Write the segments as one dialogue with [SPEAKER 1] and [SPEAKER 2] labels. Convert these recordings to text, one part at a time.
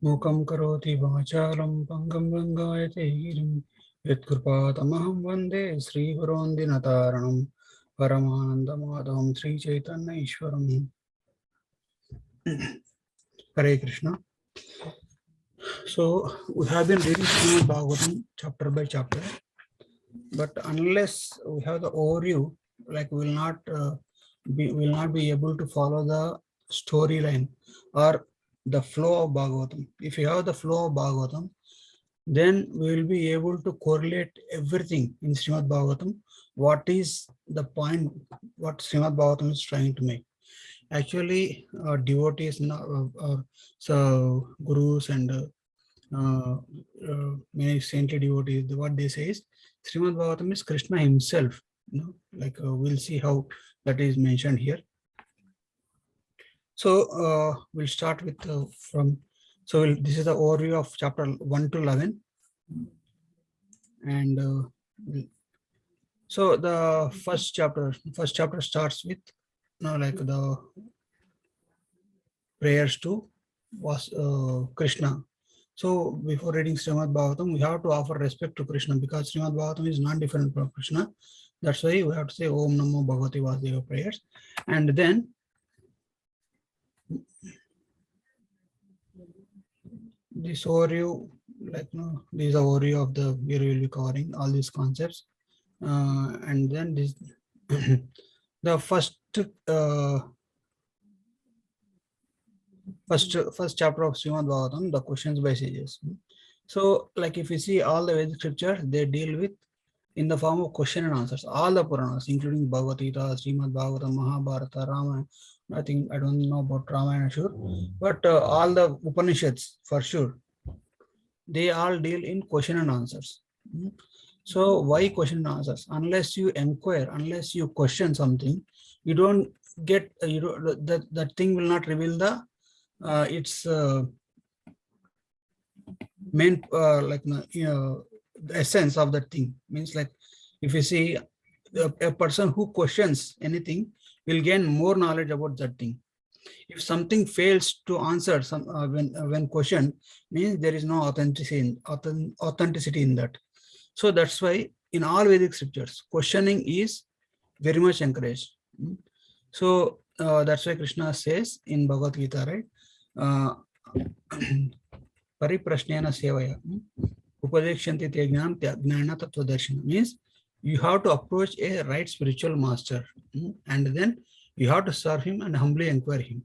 [SPEAKER 1] Mukam karoti vachalam pangam gangayate girim yatkrpatamaham vande Sri Gurundinataranam Paramanandamadam Sri Chaitanya Ishwaram. Hare Krishna. So we have been reading Srimad Bhagavatam chapter by chapter, but unless we have the overview, like we will not be able to follow the storyline or the flow of Bhagavatam. If you have the flow of Bhagavatam, then we will be able to correlate everything in Srimad Bhagavatam. What is the point, what Srimad Bhagavatam is trying to make? Actually, devotees, so gurus and many saintly devotees, what they say is Srimad Bhagavatam is Krishna himself. Like we'll see how that is mentioned here. So we'll start with this is the overview of chapter 1 to 11. And so the first chapter starts with like the prayers to Krishna. So before reading Srimad Bhagavatam, we have to offer respect to Krishna because Srimad Bhagavatam is not different from Krishna. That's why we have to say Om Namo Bhagavate Vasudeva prayers. And then this overview, like this is the overview of the, we will be covering all these concepts. And then this the first chapter of Srimad Bhagavatam, the questions by sages. So like if you see all the Vedic scriptures, they deal with in the form of question and answers. All the Puranas, including Bhagavad Gita, Srimad Bhagavatam, Mahabharata, Ramayana. I think I don't know about Ramayana, sure, but all the Upanishads for sure, they all deal in question and answers. So why question and answers? Unless you inquire, unless you question something, you don't get that thing will not reveal the its main the essence of that thing. Means like if you see a person who questions anything will gain more knowledge about that thing. If something fails to answer when questioned, means there is no authenticity in that. So that's why in all Vedic scriptures, questioning is very much encouraged. So that's why Krishna says in Bhagavad Gita, right? Pariprashnena sevaya upadekshanti te gnana tattva darshana, means you have to approach a right spiritual master, and then you have to serve him and humbly inquire him.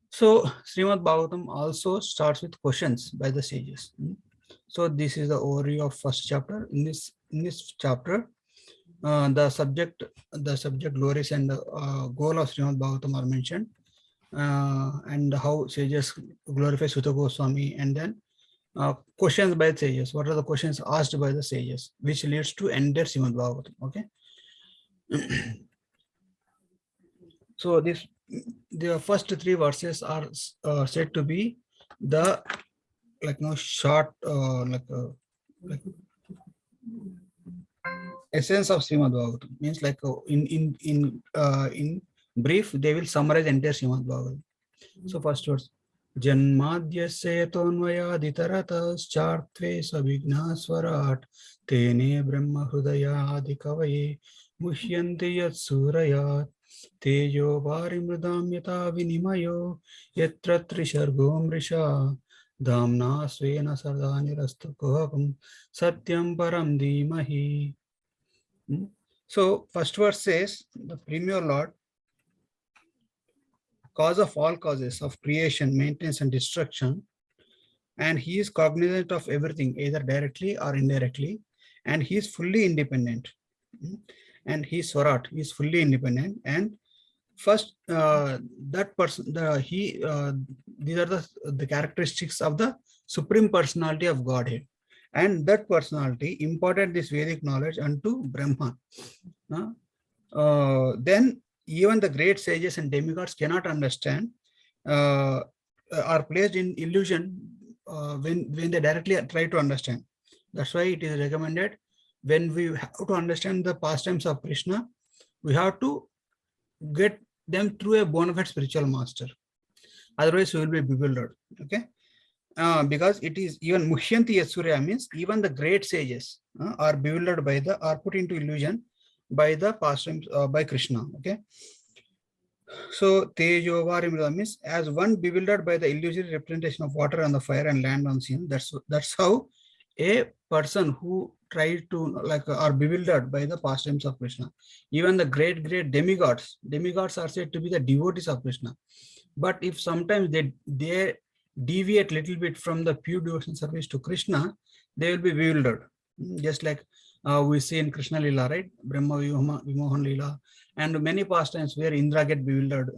[SPEAKER 1] So Srimad Bhagavatam also starts with questions by the sages. So this is the overview of first chapter. In this chapter, the subject glories and goal of Srimad Bhagavatam are mentioned, and how sages glorify Sutta Goswami, and then questions by the sages. What are the questions asked by the sages, which leads to end their Srimad Bhagavatam? Okay. So the first three verses are said to be the short essence of Srimad Bhagavatam. Means like in brief, they will summarize entire Srimad Bhagavatam. So first verse, Janmadhyasya tonvayaditarataschaartve sabhignaswarat tene brahma hrudayadi kavaye muhyanti yat surayat tejo varimridam yata vinimayo yatra trishargo mrisha dhamna svena sardani rastukoham satyam param dhimahi. So first verse says, the premier Lord, cause of all causes of creation, maintenance and destruction, and he is cognizant of everything either directly or indirectly, and he is fully independent, and he is Swarat, he is fully independent. And first that person, these are the characteristics of the supreme personality of Godhead, and that personality imparted this Vedic knowledge unto Brahma. Then even the great sages and demigods cannot understand, are placed in illusion when they directly try to understand. That's why it is recommended when we have to understand the pastimes of Krishna, we have to get them through a bona fide spiritual master. Otherwise, we will be bewildered. Okay. Because it is even Muhyanti Yasurya means even the great sages are bewildered by the, are put into illusion by the pastimes by Krishna. Okay. So Tejo Varimrita means as one bewildered by the illusory representation of water and the fire and land on scene. That's how a person who tries to like are bewildered by the pastimes of Krishna. Even the great demigods are said to be the devotees of Krishna. But if sometimes they deviate little bit from the pure devotion service to Krishna, they will be bewildered. Just like we see in Krishna Lila, right? Brahma Vimohan Lila, and many pastimes where Indra get bewildered.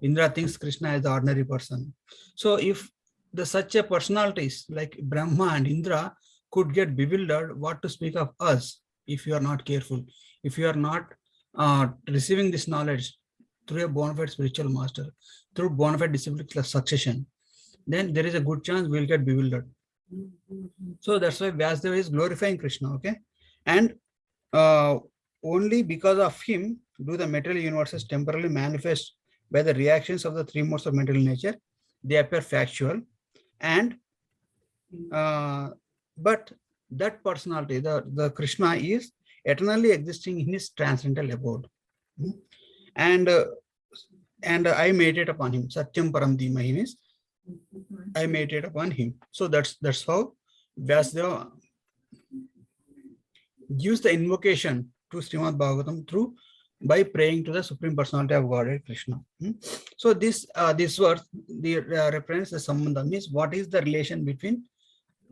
[SPEAKER 1] Indra thinks Krishna is the ordinary person. So if the such a personalities like Brahma and Indra could get bewildered, what to speak of us if you are not careful, if you are not receiving this knowledge through a bona fide spiritual master, through bona fide disciplic succession, then there is a good chance we'll get bewildered. So that's why Vyasdeva is glorifying Krishna, okay? And only because of him do the material universes temporarily manifest by the reactions of the three modes of material nature. They appear factual, and but that personality, the Krishna, is eternally existing in his transcendental abode. And I meditate upon him. Satyam Param Dhimahi means I meditate upon him. So that's how Vyasdeva gives the invocation to Srimad Bhagavatam through by praying to the Supreme Personality of Godhead Krishna. So this verse, the reference, the sambandha means what is the relation between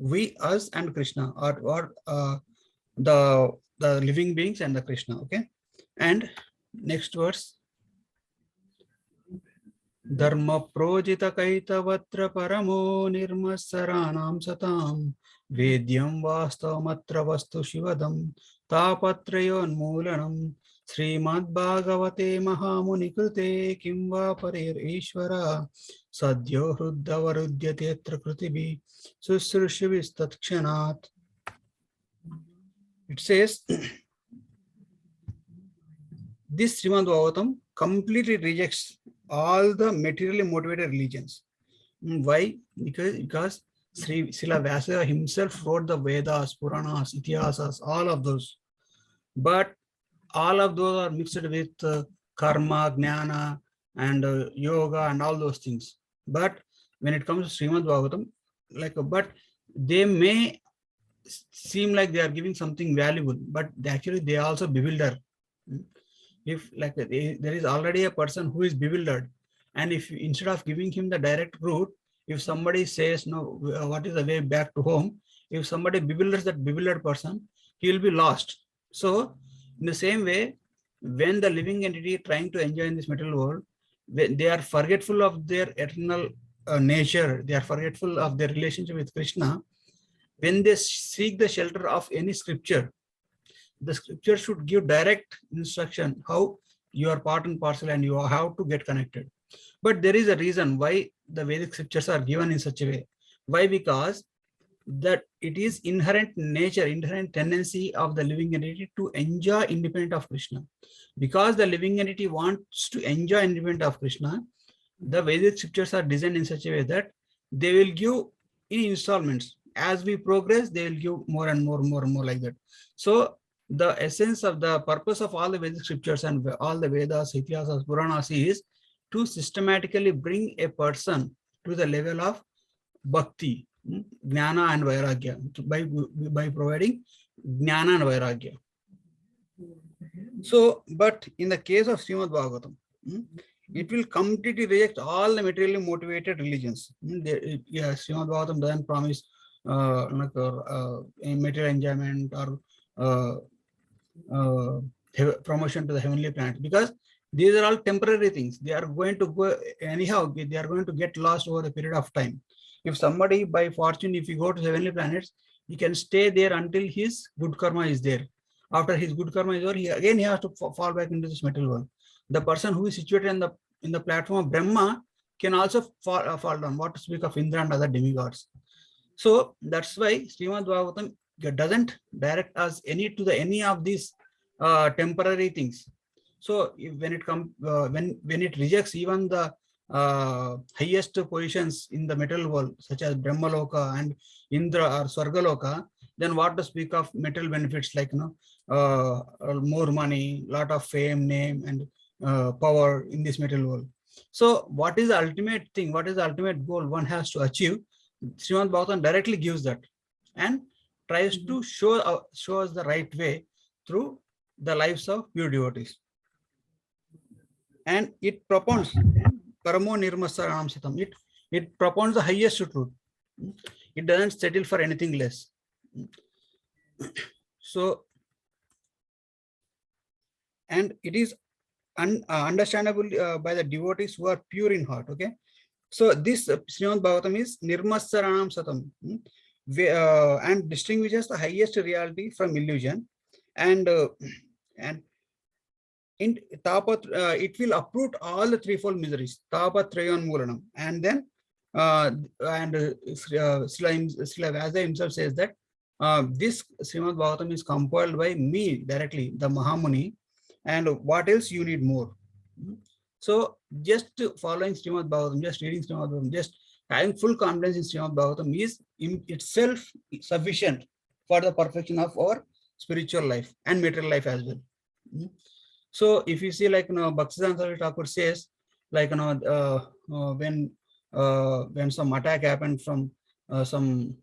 [SPEAKER 1] we, us, and Krishna, or the living beings and the Krishna. Okay, and next verse. Dharma projita kaitavatra paramo nirmasaranam satam vedyam vastavamatra vastu shivadam tapatrayon mulanam Srimad Bhagavate Mahamuni Krute Kimva Parir Ishvara Sadhyo Hruddavarudyate Etra Krutibi Susrushivis Tatshanat. It says this Srimad Bhagavatam completely rejects all the materially motivated religions. Why? Because Srila Vyasa himself wrote the Vedas, Puranas, Itihasas, all of those. But all of those are mixed with karma, jnana, and yoga and all those things. But when it comes to Srimad Bhagavatam, but they may seem like they are giving something valuable, but actually they also bewilder. If there is already a person who is bewildered, and if instead of giving him the direct route, if somebody says, no, what is the way back to home? If somebody bewilders that bewildered person, he will be lost. So in the same way, when the living entity trying to enjoy in this material world, they are forgetful of their eternal nature, they are forgetful of their relationship with Krishna. When they seek the shelter of any scripture, the scripture should give direct instruction how you are part and parcel and you have to get connected. But there is a reason why the Vedic scriptures are given in such a way. Why? Because that it is inherent nature, inherent tendency of the living entity to enjoy independent of Krishna. Because the living entity wants to enjoy independent of Krishna, the Vedic scriptures are designed in such a way that they will give in installments. As we progress, they will give more and more like that. So the essence of the purpose of all the Vedic scriptures and all the Vedas, Itihasas, Puranas is to systematically bring a person to the level of bhakti, jnana and vairagya, by providing jnana and vairagya. So, but in the case of Srimad Bhagavatam, it will completely reject all the materially motivated religions. Srimad Bhagavatam doesn't promise material enjoyment or promotion to the heavenly planet, because these are all temporary things. They are going to go anyhow. They are going to get lost over a period of time. If somebody by fortune, if you go to heavenly planets, he can stay there until his good karma is there. After his good karma is over, he has to fall back into this material world. The person who is situated in the platform of Brahma can also fall down. What to speak of Indra and other demigods? So that's why Srimad Bhagavatam doesn't direct us any of these temporary things. So when it comes, when it rejects even the highest positions in the material world, such as Brahmaloka and Indra or Swargaloka, then what to speak of material benefits like more money, lot of fame, name, and power in this material world. So what is the ultimate thing? What is the ultimate goal one has to achieve? Srimad Bhagavatam directly gives that and tries to show us the right way through the lives of pure devotees. And it propounds Paramo Nirmasaranam Satam. It propounds the highest truth. It doesn't settle for anything less. So, and it is understandable by the devotees who are pure in heart. Okay. So this Srimad Bhagavatam is Nirmasaranam Satam, and distinguishes the highest reality from illusion, and in Tapat, it will uproot all the threefold miseries, Tapatrayan Mulanam. And then, Srila Vyasa himself says that this Srimad Bhagavatam is compiled by me directly, the Mahamuni, and what else you need more? So just following Srimad Bhagavatam, just reading Srimad Bhagavatam, just having full confidence in Srimad Bhagavatam is in itself sufficient for the perfection of our spiritual life and material life as well. So if you see, like, Bhaktisiddhanta Thakur says, like, when some attack happened from some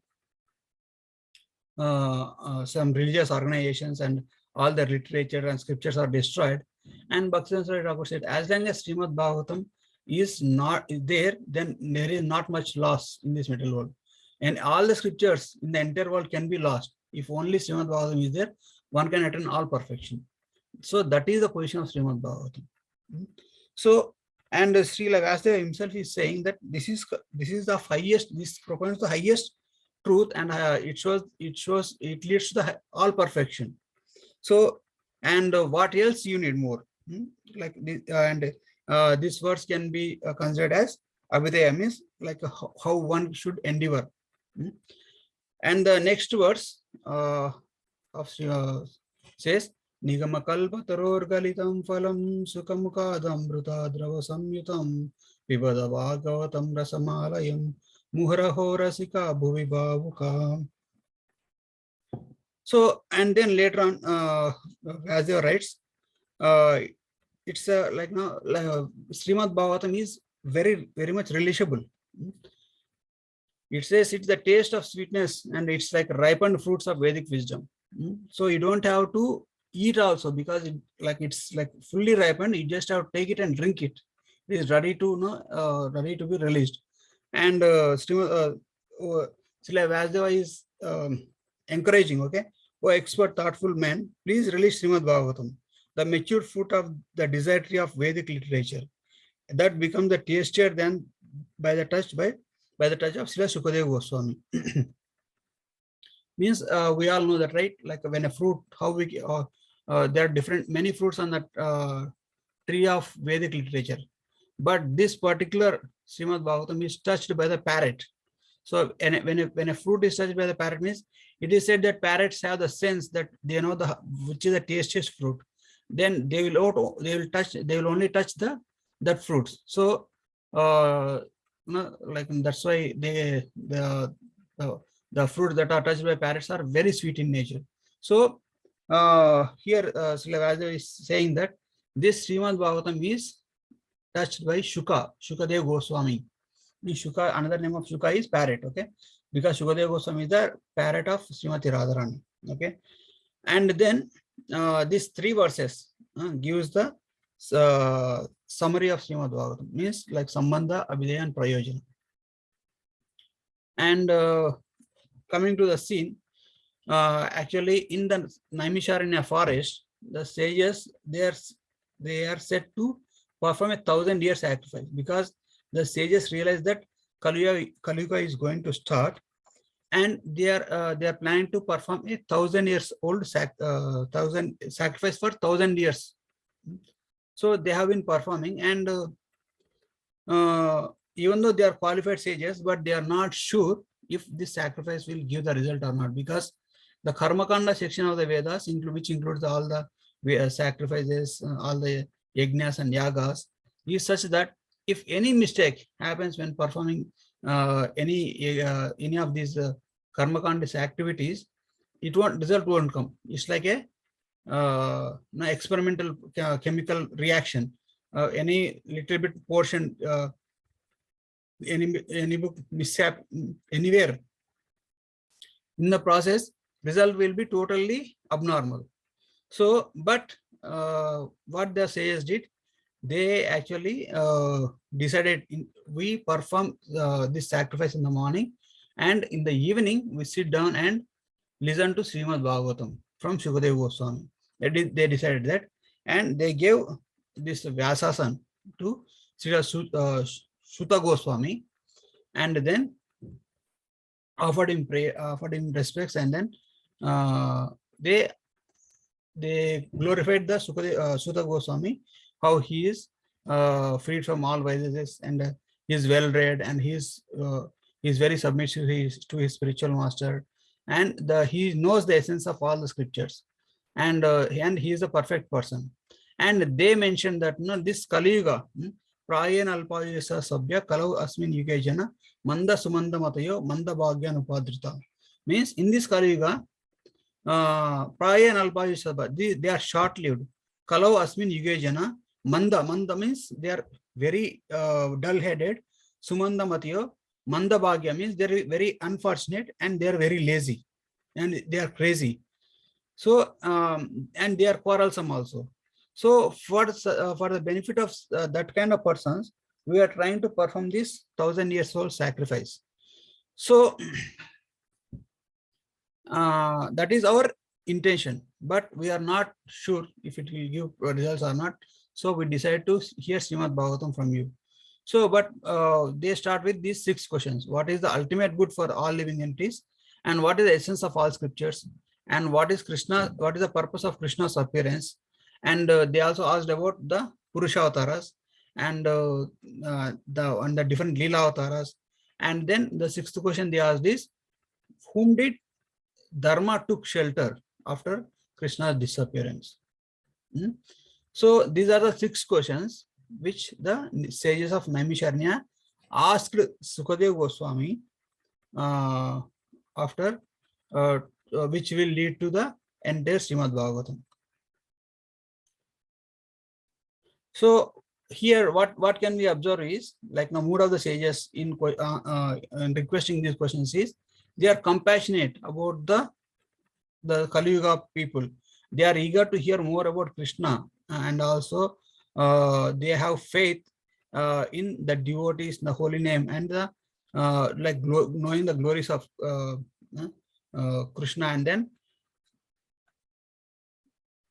[SPEAKER 1] religious organizations and all the literature and scriptures are destroyed, and Bhaktisiddhanta Thakur said, as long as Srimad Bhagavatam is not there, then there is not much loss in this material world, and all the scriptures in the entire world can be lost. If only Srimad Bhagavatam is there, one can attain all perfection. So that is the position of Srimad Bhagavatam. So, and Srila Vyasdeva himself is saying that this is the highest, this proposes the highest truth, and it leads to the all perfection. So, and what else you need more? Like this, and this verse can be considered as Abhidaya, means like how one should endeavor. And the next verse of says, Nigamakalpatarorgalitam phalam sukamukadamruta samyutam vivada bhagavatam rasamalayam muharaho rasika bhuvi bhavuka. So, and then later on, as you writes, it's like Srimad Bhagavatam is very much relishable. It says it's the taste of sweetness, and it's like ripened fruits of Vedic wisdom. So you don't have to eat also, because it's like fully ripened. You just have to take it and drink it. It is ready to ready to be released. And Srila Vyasdeva is encouraging. Okay, oh expert, thoughtful man, please release Srimad Bhagavatam, the mature fruit of the desire tree of Vedic literature, that becomes the tastier than by the touch of Srila Sukadeva Goswami. Means we all know that, right? Like when a fruit, how we there are many fruits on that tree of Vedic literature, but this particular Srimad Bhagavatam is touched by the parrot. So when a fruit is touched by the parrot, means it is said that parrots have the sense that they know which is the tastiest fruit. Then they will only touch that fruits. So like that's why the fruits that are touched by parrots are very sweet in nature. So here Srila Vyasdeva is saying that this Srimad Bhagavatam is touched by Shukadeva Goswami. Shuka, another name of Shuka is parrot, okay? Because Shukadeva Goswami is the parrot of Srimati Radharani, okay? And then these three verses gives the summary of Srimad Bhagavatam, means like Sambandha, Abhidaya, and Prayojana. And coming to the scene, actually in the Naimisharanya forest, the sages, they are set to perform 1,000-year sacrifice, because the sages realize that Kali Yuga is going to start, and they are planning to perform 1,000 years old sacrifice for 1,000 years. So they have been performing, and even though they are qualified sages, but they are not sure if this sacrifice will give the result or not, because The Karmakanda section of the Vedas, which includes all the sacrifices, all the yajnas and yagas, is such that if any mistake happens when performing any of these Karmakanda activities, result won't come. It's like a experimental chemical reaction. Any little bit portion, any mishap anywhere in the process, result will be totally abnormal. So, but what the sages did, they actually decided we perform this sacrifice in the morning, and in the evening we sit down and listen to Srimad Bhagavatam from Shukadeva Goswami. They decided that, and they gave this Vyasasan to Srila Suta Goswami, and then offered him respects, and then they glorified the Suta Goswami, how he is freed from all vices, and he is well read, and he is very submissive to his spiritual master, and he knows the essence of all the scriptures, and he is a perfect person. And they mentioned that this Kali Yuga, Prayena Alpayasa Sabya Kalau Asmin Yuge Jana Manda Sumanda Matayo Manda Bhagyan Upadrita, means in this Kali Yuga, Praya and Alpayusabha, they are short-lived. Kalau Asmin Yuge Jana, Manda means they are very dull-headed. Sumanda Matiyo, Manda Bhagya means they are very unfortunate, and they are very lazy, and they are crazy. So, and they are quarrelsome also. So, for the benefit of that kind of persons, we are trying to perform this 1,000-year-old sacrifice. So, that is our intention, but we are not sure if it will give results or not. So we decided to hear Srimad Bhagavatam from you. So, but they start with these 6 questions. What is the ultimate good for all living entities? And what is the essence of all scriptures? And what is Krishna? What is the purpose of Krishna's appearance? And they also asked about the Purusha Avataras and the different Leela Avataras. And then the 6th question they asked is, whom did Dharma took shelter after Krishna's disappearance? So these are the 6 questions which the sages of Naimisharanya asked Sukadeva Goswami after which will lead to the entire Srimad Bhagavatam. So here what can we observe is, like the mood of the sages in requesting these questions is, they are compassionate about the Kali Yuga people. They are eager to hear more about Krishna, and also they have faith in the devotees, the holy name, and the knowing the glories of Krishna, and then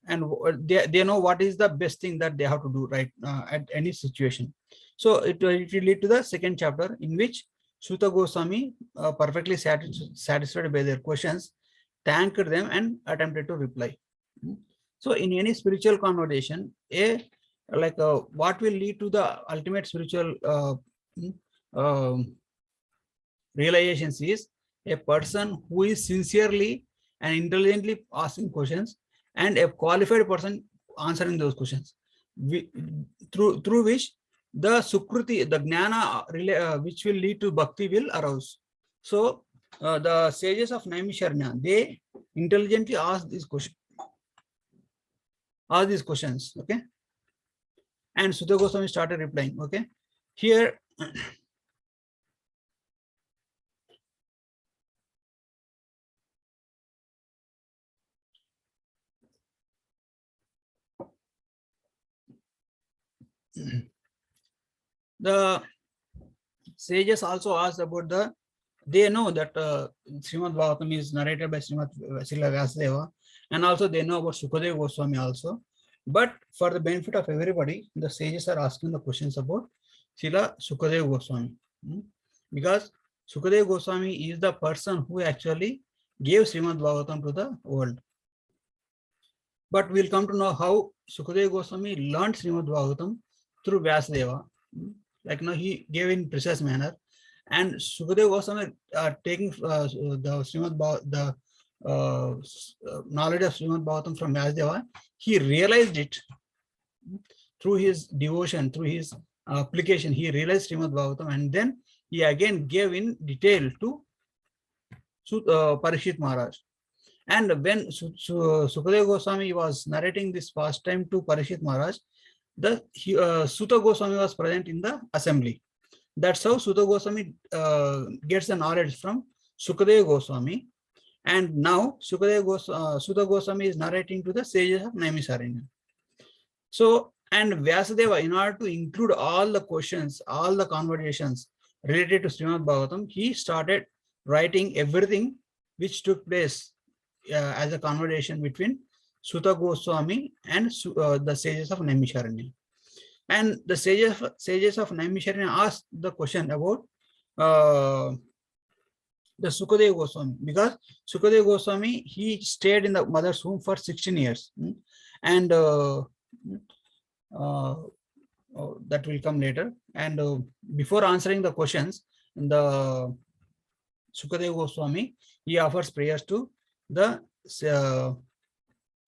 [SPEAKER 1] they know what is the best thing that they have to do right at any situation. So it will lead to the 2nd chapter, in which Suta Goswami, perfectly satisfied by their questions, thanked them and attempted to reply. So in any spiritual conversation, what will lead to the ultimate spiritual realizations is a person who is sincerely and intelligently asking questions, and a qualified person answering those questions, through which the Sukruti, the Jnana, which will lead to Bhakti, will arouse. So the sages of Naimisharanya, they intelligently ask these questions. Okay, and Sutta Goswami started replying. Okay, here the sages also asked about they know that Srimad Bhagavatam is narrated by Srimad Srila Vyasadeva, and also they know about Sukadeva Goswami also. But for the benefit of everybody, the sages are asking the questions about Srila Sukadeva Goswami, because Sukadeva Goswami is the person who actually gave Srimad Bhagavatam to the world. But we'll come to know how Sukadeva Goswami learned Srimad Bhagavatam through Vyasadeva. Like he gave in precise manner, and Sukadeva Goswami taking the knowledge of Srimad Bhagavatam from Vyasadeva, he realized it through his devotion, through his application. He realized Srimad Bhagavatam, and then he again gave in detail to Parikshit Maharaj. And when Sukadeva Goswami was narrating this pastime to Parikshit Maharaj, Suta Goswami was present in the assembly. That's how Suta Goswami gets the knowledge from Sukadeva Goswami. And now Suta Goswami is narrating to the sages of Naimisaranya. So, and Vyasadeva, in order to include all the questions, all the conversations related to Srimad Bhagavatam, he started writing everything which took place as a conversation between Suta Goswami and the sages of Naimisharanya. And the sages of Naimisharanya asked the question about the Sukadeva Goswami, because Sukadeva Goswami, he stayed in the mother's womb for 16 years. And that will come later. And before answering the questions, the Sukadeva Goswami, he offers prayers to the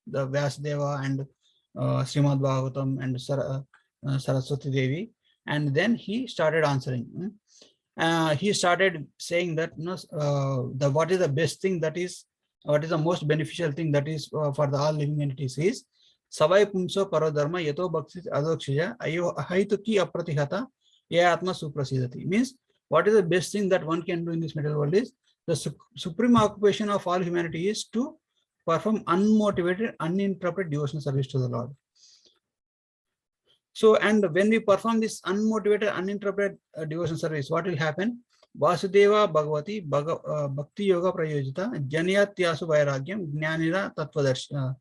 [SPEAKER 1] Vyasadeva and Srimad Bhagavatam and Saraswati Devi, and then he started answering. He started saying that what is the best thing, that is what is the most beneficial thing, that is for the all living entities, is Savai Pumso Parodharma Yato Bhakti Adokshaya Ahaituki Apratihata Ye Atma Suprasidati. Means, what is the best thing that one can do in this material world is the supreme occupation of all humanity is to perform unmotivated, uninterrupted devotional service to the Lord. So, and when we perform this unmotivated, uninterrupted devotional service, what will happen? Vasudeva Bhagavati Bhakti Yoga Prayojita Janiyatyasu Vairagyam Jnanira Tattvadarshana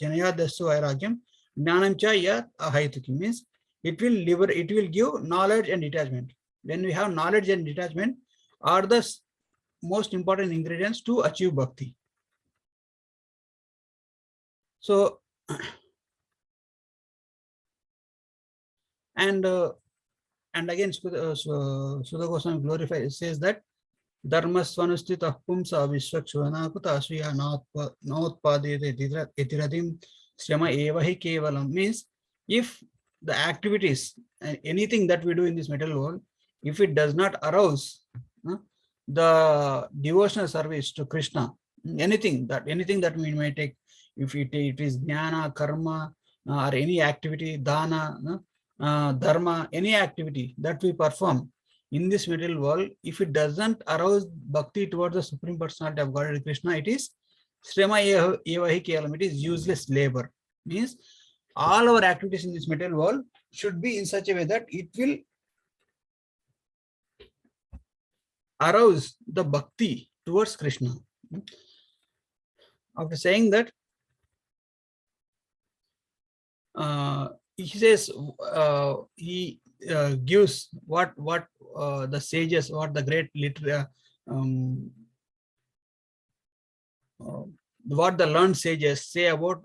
[SPEAKER 1] Janiyadyasu Vairagyam Jnanamcha Yat Ahaituki. Means, it will give knowledge and detachment. When we have knowledge and detachment are the most important ingredients to achieve bhakti. So, and again, Sudha Goswami glorifies, says that Dharma Swanustita Pumsa Vishwakshvanakuta Asviya Nautpadete Etiradim Shyama Evahi Kevalam. Means, if the activities and anything that we do in this material world, if it does not arouse the devotional service to Krishna, anything that we may take, if it is jnana, karma, or any activity, dana, dharma, any activity that we perform in this material world, if it doesn't arouse bhakti towards the Supreme Personality of Godhead Krishna, it is shrema evahi kevalam, it is useless labor. Means, all our activities in this material world should be in such a way that it will arouse the bhakti towards Krishna. After saying that, he says, he gives what the sages, what the great what the learned sages say about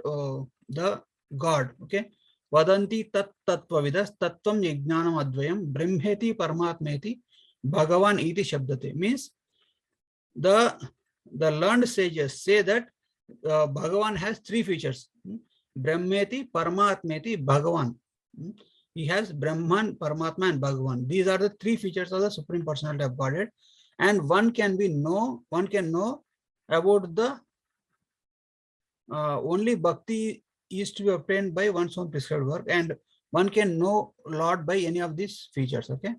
[SPEAKER 1] the God. Okay, Vadanti tat tattvavidas tattvam yajnanam advayam brahmeti paramatmeti Bhagavan iti shabdate. Means, the learned sages say that Bhagavan has three features: Brahmeti, Paramatmeti, Bhagavan. He has Brahman, Paramatma, and Bhagavan. These are the three features of the Supreme Personality of Godhead, and one can know about the only bhakti is to be obtained by one's own prescribed work, and one can know Lord by any of these features. Okay.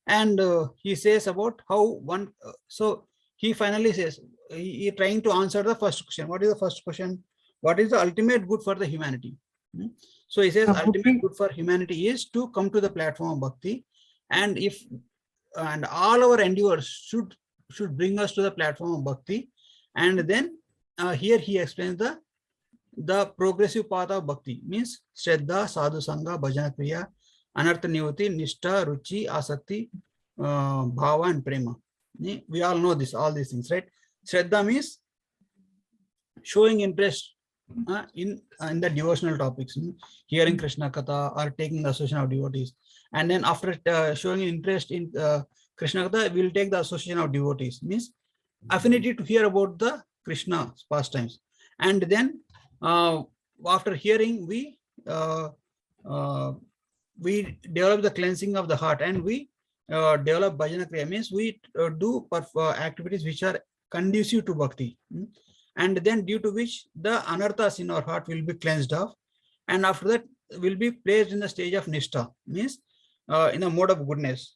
[SPEAKER 1] And he says about how one, so he finally says, he trying to answer the first question. What is the first question? What is the ultimate good for the humanity? So he says, ultimate good for humanity is to come to the platform of bhakti, and all our endeavors should bring us to the platform of bhakti. And then here he explains the progressive path of bhakti. Means, Shraddha, Sadhu Sangha, Bhajana Kriya, Anartha Nivati, Nishtha, Ruchi, Asakti, Bhava, and Prema. We all know all these things, right? Shraddha means showing interest in the devotional topics, hearing Krishna Katha or taking the association of devotees. And then after showing interest in Krishna Katha, we will take the association of devotees. Means, affinity to hear about the Krishna's pastimes. And then after hearing, we develop the cleansing of the heart, and we develop bhajana kriya, means we do activities which are conducive to bhakti. And then due to which the anarthas in our heart will be cleansed off, and after that will be placed in the stage of nishtha, means in a mode of goodness.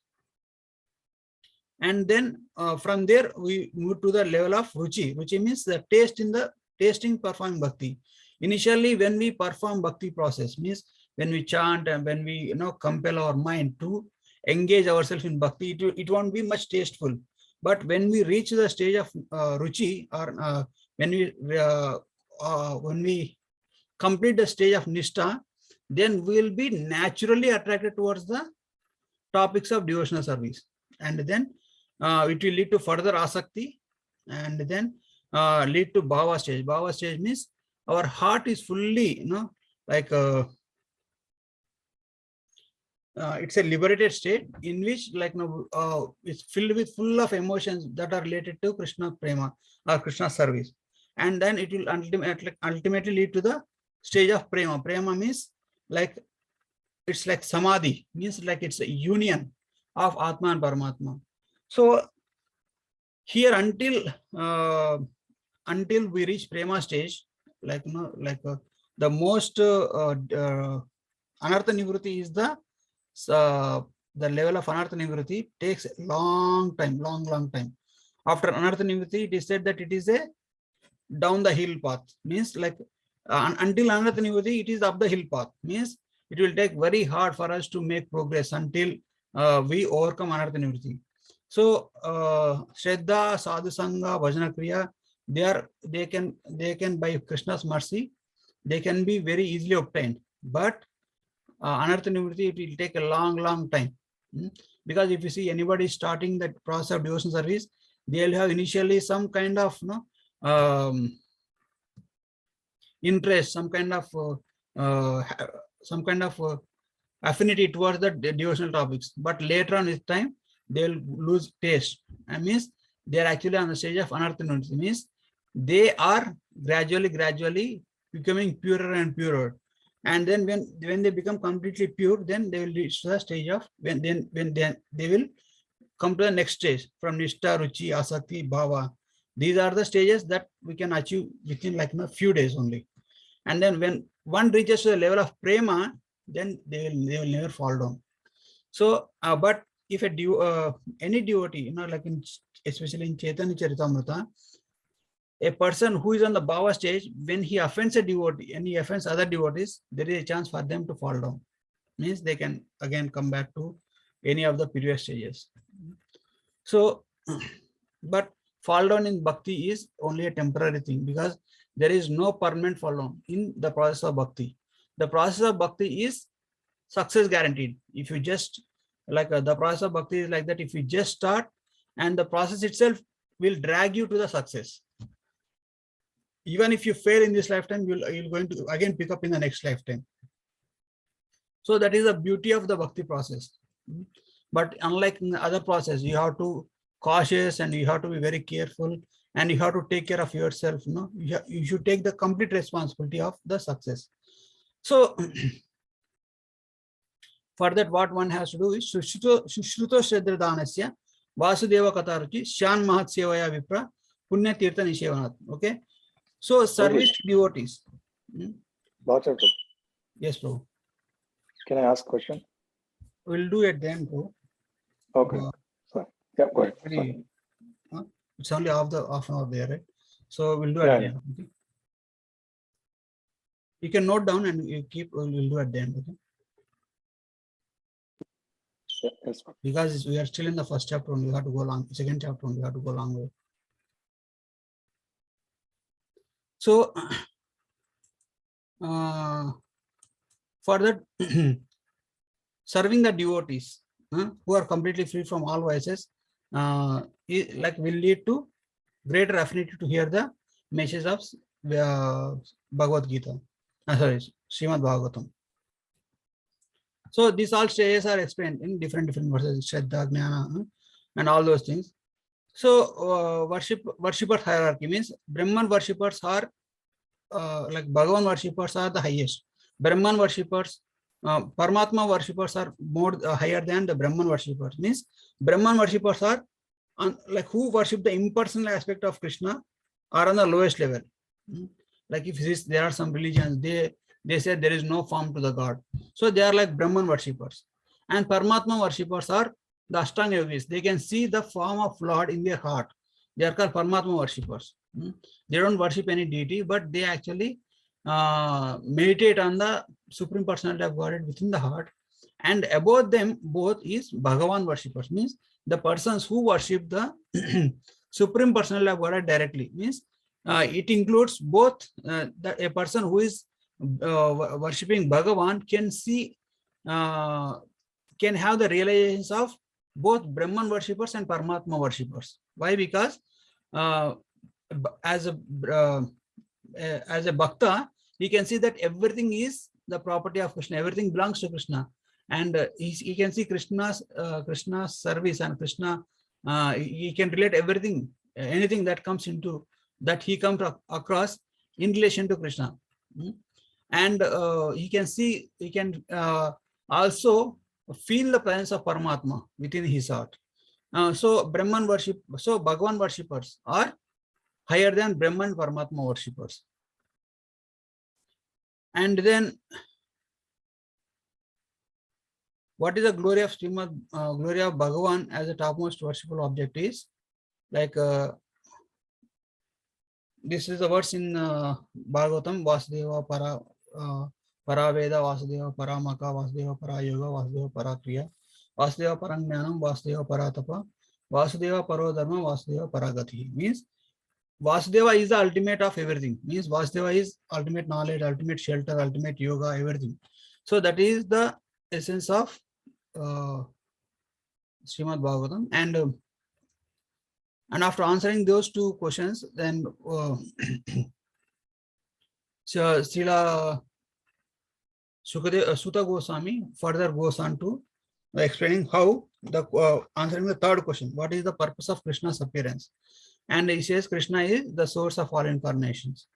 [SPEAKER 1] And then from there we move to the level of ruchi. Ruchi means the taste in the tasting performing bhakti. Initially, when we perform bhakti process, means when we chant and when we compel our mind to engage ourselves in bhakti, it won't be much tasteful. But when we reach the stage of ruchi, or when we complete the stage of nishtha, then we will be naturally attracted towards the topics of devotional service, and then it will lead to further asakti, and then lead to bhava stage. Bhava stage means our heart is fully, like it's a liberated state in which, like, it's filled with full of emotions that are related to Krishna prema or Krishna service, and then it will ultimately lead to the stage of prema. Prema means like it's like samadhi, means like it's a union of Atma and Paramatma. So here until we reach prema stage, like the most anartha nivritti is the level of anartha nivritti takes a long time. After anartha nivritti, it is said that it is a down the hill path, means like until anartha nivritti, it is up the hill path, means it will take very hard for us to make progress until we overcome anartha nivritti. So Shraddha, Sadhu Sangha, Bhajana Kriya, they can by Krishna's mercy, they can be very easily obtained. But anartha nivritti, it will take a long time. Because if you see anybody starting that process of devotion service, they will have initially some kind of interest, some kind of affinity towards the devotional topics. But later on with time, they will lose taste. That means they are actually on the stage of anartha nivritti, means they are gradually becoming purer and purer. And then when they become completely pure, then they will reach the stage of when they will come to the next stage from nishtha, ruchi, asakti, bhava. These are the stages that we can achieve within like a few days only. And then when one reaches to the level of prema, then they will never fall down. So but if any devotee, like especially in Chaitanya Charitamrita, a person who is on the bhava stage, when he offends a devotee and he offends other devotees, there is a chance for them to fall down. Means they can again come back to any of the previous stages. So, but fall down in bhakti is only a temporary thing, because there is no permanent fall down in the process of bhakti. The process of bhakti is success guaranteed. If you just like the process of bhakti is like that, if you just start, and the process itself will drag you to the success. Even if you fail in this lifetime, you're going to again pick up in the next lifetime. So that is the beauty of the bhakti process. But unlike in the other process, you have to cautious and you have to be very careful, and you have to take care of yourself. You should take the complete responsibility of the success. So for that, what one has to do is Sushruto Shraddhadanasya Vasudeva Kataruchi Shan Mahat Sevaya Vipra Punya Tirtha Nishevanat. Okay. So service to devotees. Yes, bro.
[SPEAKER 2] Can I ask a question?
[SPEAKER 1] We'll do it then, bro.
[SPEAKER 2] Okay. Sorry. Yeah, go ahead.
[SPEAKER 1] It's only half an hour there, right? So we'll do it again. Okay? You can note down and you we'll do at the end. Okay?
[SPEAKER 2] Yes,
[SPEAKER 1] because we are still in the first chapter and we have to go long, second chapter and we have to go long way. So for that, serving the devotees who are completely free from all vices, like will lead to greater affinity to hear the message of Bhagavad Gita. Sorry, Srimad Bhagavatam. So these all stages are explained in different verses, Shraddha, Jnana, and all those things. So worshipper hierarchy means Brahman worshippers are like Bhagavan worshippers are the highest. Brahman worshippers, Paramatma worshippers are more higher than the Brahman worshippers. Means Brahman worshippers are like who worship the impersonal aspect of Krishna are on the lowest level. Like if there are some religions, they say there is no form to the God. So they are like Brahman worshippers. And Paramatma worshippers are the Ashtanga yogis. They can see the form of Lord in their heart. They are called Paramatma worshippers. They don't worship any deity, but they actually meditate on the Supreme Personality of Godhead within the heart. And above them both is Bhagavan worshippers, means the persons who worship the Supreme Personality of Godhead directly. Means it includes both a person who is worshipping Bhagavan can see, can have the realizations of both Brahman worshippers and Paramatma worshippers. Why? Because as a bhakta, he can see that everything is the property of Krishna. Everything belongs to Krishna, and he can see Krishna's service and Krishna. He can relate everything, anything that comes into that he comes across in relation to Krishna, and he can see. He can also feel the presence of Paramatma within his heart. So Brahman worship, so Bhagavan worshippers are higher than Brahman Paramatma worshippers. And then what is the glory of Srimad, glory of Bhagavan as a topmost worshipful object is like this is the verse in Bhagavatam, Vasudeva Paraveda, Vasudeva Paramaka, Vasudeva Parayoga, Vasudeva Parakriya, Vasudeva Parangnanam, Vasudeva Paratapa, Vasudeva Parodharma, Vasudeva Paragati. Means Vasudeva is the ultimate of everything. Means Vasudeva is ultimate knowledge, ultimate shelter, ultimate yoga, everything. So that is the essence of Srimad Bhagavatam. And after answering those two questions, then Srila Sutta Goswami further goes on to explaining how the answering the third question, what is the purpose of Krishna's appearance? And he says Krishna is the source of all incarnations.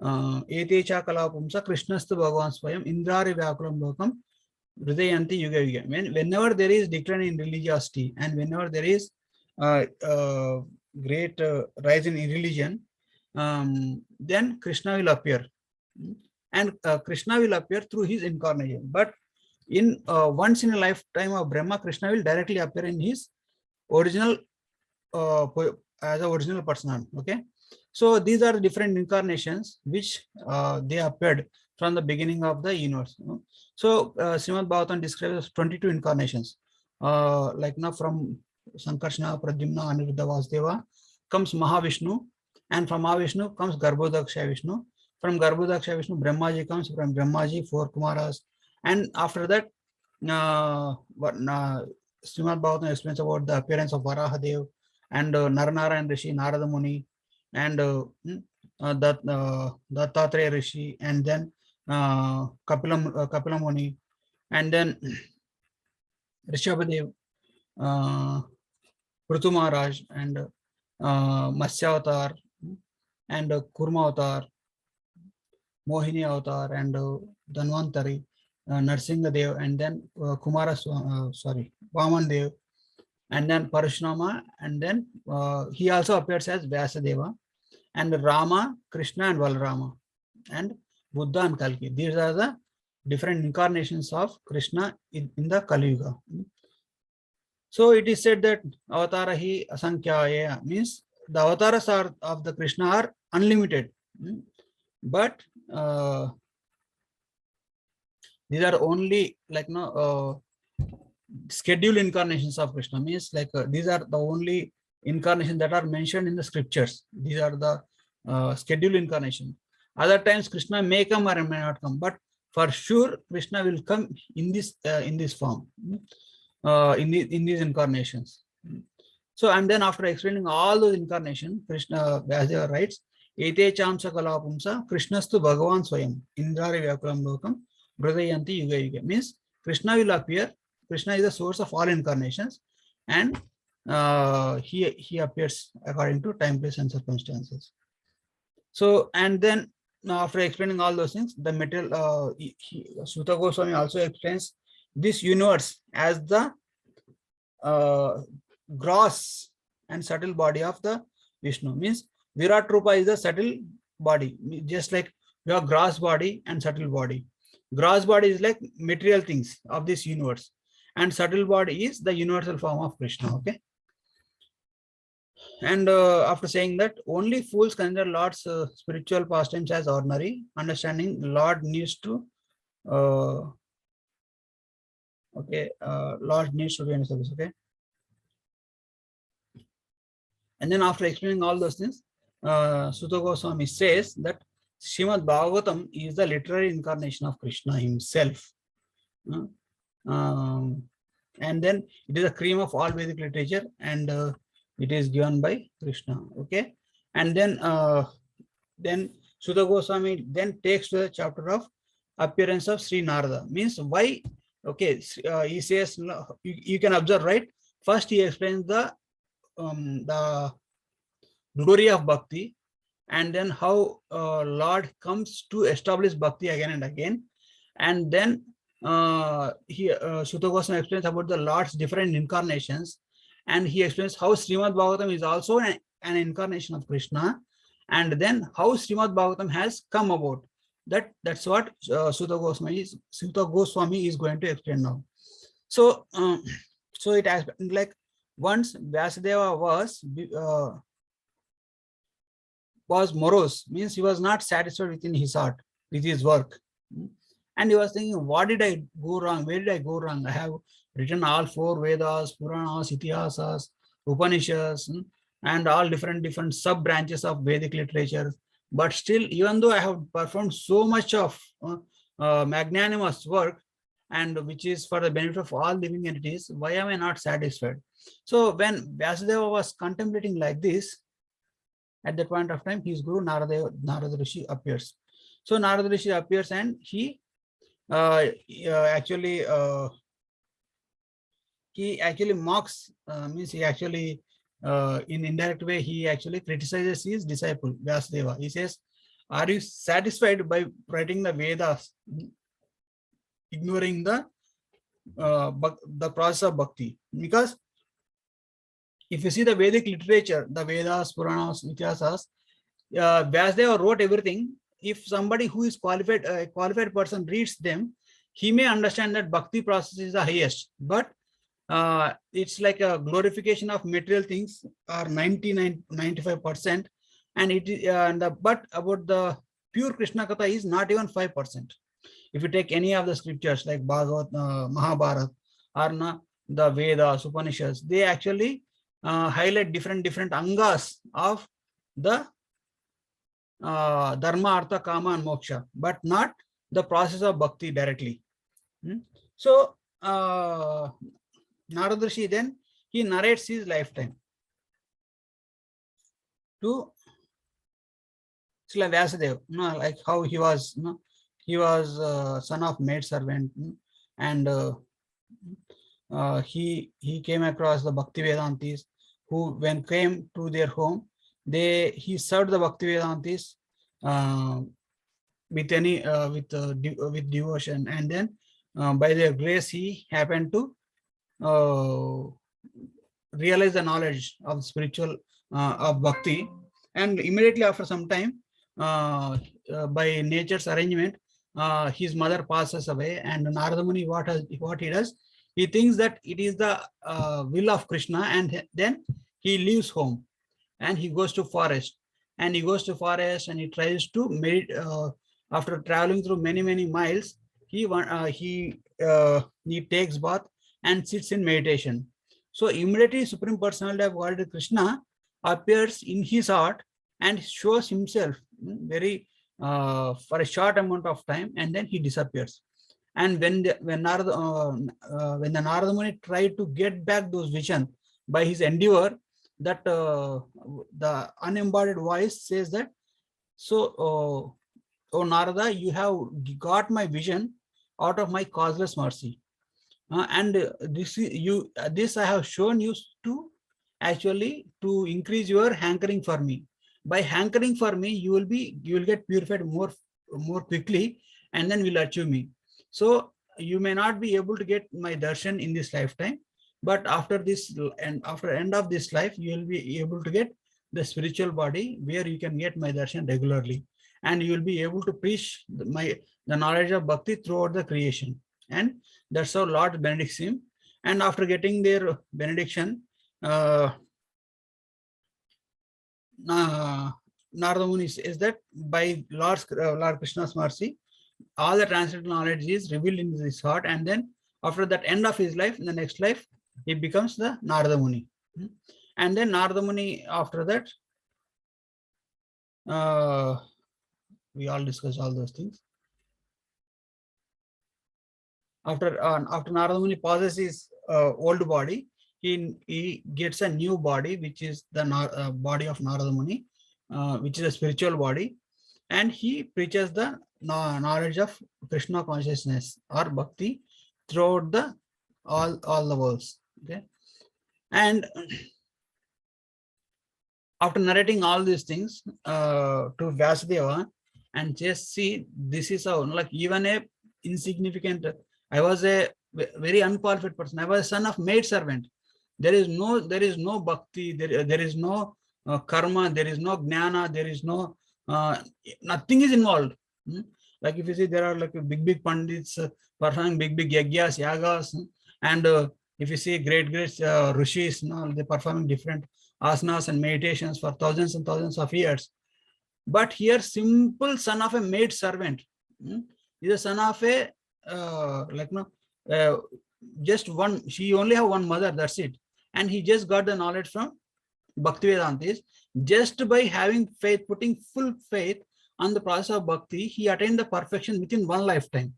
[SPEAKER 1] Etecha kalapumsa Krishnastu Bhagavan Swayam Indrari Vyakulam Lokam Hridayanti Yuga Yuga. Whenever there is decline in religiosity and whenever there is great rise in religion, then Krishna will appear. And Krishna will appear through his incarnation. But in once in a lifetime of Brahma, Krishna will directly appear in his original as an original person. Okay, so these are the different incarnations which they appeared from the beginning of the universe. So Srimad Bhagavatam describes 22 incarnations. Like now from Sankarshana, Pradyumna, Aniruddha, Vasudeva comes Mahavishnu, and from Mahavishnu comes Garbhodaksha Vishnu. From Garbhodaksha Vishnu, Brahmaji comes. From Brahmaji, 4 Kumaras, and after that, Srimad Bhagavatam explains about the appearance of Varahadev and Naranarayan Rishi, Narada Muni, and Dattatreya Rishi, and then Kapila Muni, and then Rishabhadev, Prithu Maharaj, and Matsya Avatar, and Kurma Avatar, Mohini Avatar, and Dhanvantari, Narsinga Dev, and then Vaman Dev, and then Parashurama, and then he also appears as Vyasadeva, and Rama, Krishna, and Balarama, and Buddha and Kalki. These are the different incarnations of Krishna in the Kali Yuga. So it is said that Avatarahi Asankhya means the avatars of the Krishna are unlimited, but these are only like scheduled incarnations of Krishna. Means like these are the only incarnations that are mentioned in the scriptures. These are the scheduled incarnations. Other times Krishna may come or may not come, but for sure Krishna will come in this form, in these incarnations. So and then after explaining all those incarnations, Krishna Vyasdeva writes, Ete chamsa kalapumsa Krishnastu Bhagavan Swayam Indrari Vyakulam Lokam Hridayanti Yuga Yuga. Means Krishna will appear. Krishna is the source of all incarnations, and he appears according to time, place, and circumstances. So, and then after explaining all those things, the material, Sutta Goswami also explains this universe as the gross and subtle body of the Vishnu. Means Virat Rupa is the subtle body, just like you have gross body and subtle body. Gross body is like material things of this universe, and subtle body is the universal form of Krishna. Okay. And after saying that, only fools consider Lord's spiritual pastimes as ordinary. Understanding Lord needs to Lord needs to be in service. Okay. And then after explaining all those things, Sutta Goswami says that Srimad Bhagavatam is the literary incarnation of Krishna himself. And then it is a cream of all Vedic literature, and it is given by Krishna. Okay. And then Sutta Goswami then takes to the chapter of appearance of Sri Narada. Means why? Okay. He says, you can observe, right? First he explains the glory of bhakti, and then how Lord comes to establish bhakti again and again. And then Sutta Goswami explains about the Lord's different incarnations, and he explains how Srimad Bhagavatam is also an incarnation of Krishna, and then how Srimad Bhagavatam has come about. That's what Sutta Goswami is going to explain now. So so it has like once Vyasadeva was morose, means he was not satisfied within his heart with his work, and he was thinking, what did I go wrong? Where did I go wrong? I have written all 4 Vedas, Puranas, Itihasas, Upanishads, and all different sub branches of Vedic literature, but still, even though I have performed so much of magnanimous work, and which is for the benefit of all living entities, why am I not satisfied? So when Vyasadeva was contemplating like this, at that point of time, his guru Narada Rishi appears. So Narada Rishi appears, and he actually mocks, means he actually in indirect way he actually criticizes his disciple Vyasadeva. He says, are you satisfied by writing the Vedas, ignoring the process of bhakti? Because if you see the Vedic literature, the Vedas, Puranas, Itihasas, Vyasadeva wrote everything. If somebody who is qualified, a qualified person reads them, he may understand that bhakti process is the highest. But it's like a glorification of material things are 95%, and it is but about the pure Krishna Katha is not even 5%. If you take any of the scriptures like Bhagavat, Mahabharata, or the Vedas, Upanishads, they actually highlight different angas of the dharma, artha, kama, and moksha, but not the process of bhakti directly. So Narada Rishi then he narrates his lifetime to Srila Vyasadeva, like how he was, he was son of maid servant, and he came across the Bhakti Vedantis, who when came to their home, he served the Bhakti Vedantis with devotion, and then by their grace he happened to realize the knowledge of spiritual of bhakti, and immediately after some time, by nature's arrangement, his mother passes away, and Narada Muni, what he does, he thinks that it is the will of Krishna, and then he leaves home and he goes to forest, and he tries to meditate. After traveling through many miles, he takes bath and sits in meditation. So immediately Supreme Personality of Godhead Krishna appears in his heart and shows himself very for a short amount of time, and then he disappears. And when the Narada Muni tried to get back those visions by his endeavor, that the unembodied voice says that, so oh Narada, you have got my vision out of my causeless mercy, and this I have shown you to actually to increase your hankering for me. By hankering for me, you will get purified more quickly, and then will achieve me. So you may not be able to get my darshan in this lifetime, but after this and after end of this life, you will be able to get the spiritual body where you can get my darshan regularly, and you will be able to preach the knowledge of bhakti throughout the creation. And that's how Lord benedicts him. And after getting their benediction, Narada Muni says that by Lord Krishna's mercy, all the transcendental knowledge is revealed in his heart, and then after that end of his life, in the next life, he becomes the Narada Muni. And then Narada Muni, after that, we all discussed all those things. After Narada Muni passes his old body, he gets a new body, which is the body of Narada Muni, which is a spiritual body, and he preaches the knowledge of Krishna consciousness or bhakti throughout the all the worlds. Okay, and after narrating all these things to Vyasadeva, and just see, this is how, like, even a insignificant, I was a very unqualified person. I was a son of maid servant. There is no bhakti. There is no karma. There is no jnana. There is no nothing is involved. Like if you see, there are like big pandits performing big yagyas, yagas, and if you see great rishis, they performing different asanas and meditations for thousands and thousands of years. But here, simple son of a maid servant is a son of a just one. She only have one mother. That's it. And he just got the knowledge from Bhaktivedantis. Just by having faith, putting full faith on the process of bhakti, he attained the perfection within one lifetime.